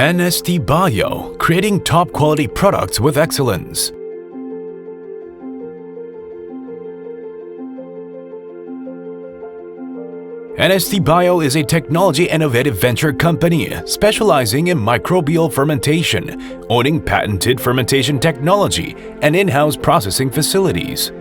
NSTBIO, creating top-quality products with excellence. NSTBIO is a technology innovative venture company specializing in microbial fermentation, owning patented fermentation technology and in-house processing facilities.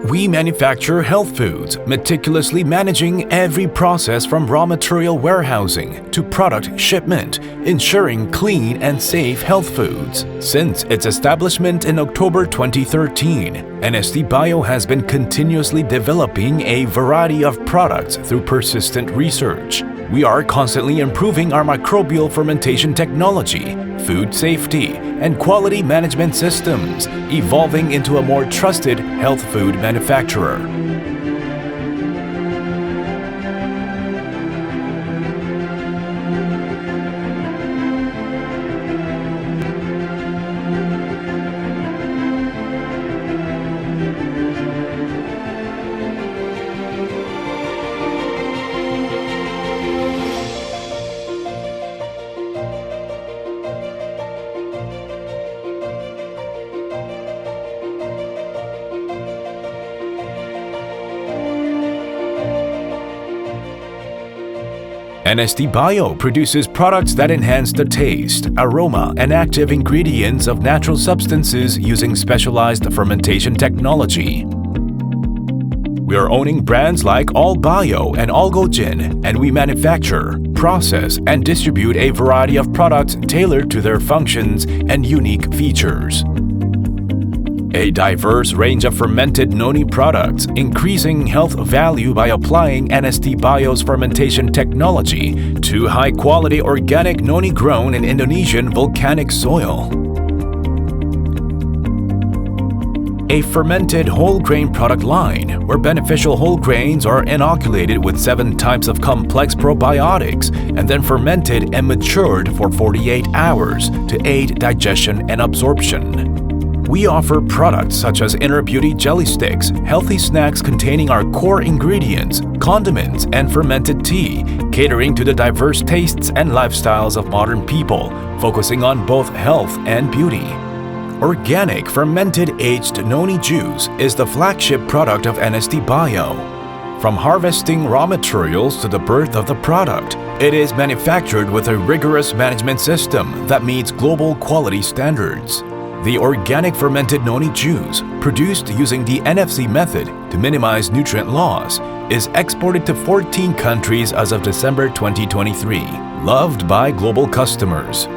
We manufacture health foods, meticulously managing every process from raw material warehousing to product shipment, ensuring clean and safe health foods. Since its establishment in October 2013, NSTBIO has been continuously developing a variety of products through persistent research. We are constantly improving our microbial fermentation technology, food safety, and quality management systems, evolving into a more trusted health food manufacturer. NSTBIO produces products that enhance the taste, aroma, and active ingredients of natural substances using specialized fermentation technology. We are owning brands like AllBio and Algogen, and we manufacture, process, and distribute a variety of products tailored to their functions and unique features. A diverse range of fermented noni products, increasing health value by applying NSTBIO's fermentation technology to high-quality organic noni grown in Indonesian volcanic soil. A fermented whole grain product line, where beneficial whole grains are inoculated with 7 types of complex probiotics and then fermented and matured for 48 hours to aid digestion and absorption. We offer products such as Inner Beauty Jelly Sticks, healthy snacks containing our core ingredients, condiments, and fermented tea, catering to the diverse tastes and lifestyles of modern people, focusing on both health and beauty. Organic fermented aged noni juice is the flagship product of NSTBIO. From harvesting raw materials to the birth of the product, it is manufactured with a rigorous management system that meets global quality standards. The organic fermented noni juice, produced using the NFC method to minimize nutrient loss, is exported to 14 countries as of December 2023, loved by global customers.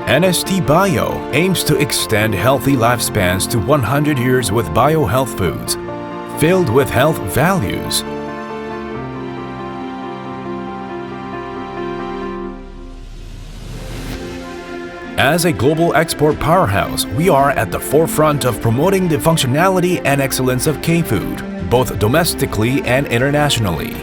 NSTBIO aims to extend healthy lifespans to 100 years with biohealth foods, filled with health values. As a global export powerhouse, we are at the forefront of promoting the functionality and excellence of K-food, both domestically and internationally.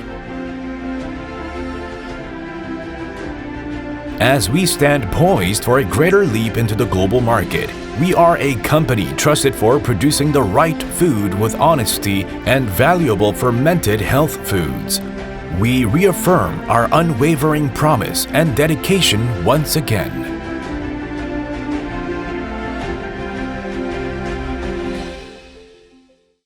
As we stand poised for a greater leap into the global market, we are a company trusted for producing the right food with honesty and valuable fermented health foods. We reaffirm our unwavering promise and dedication once again.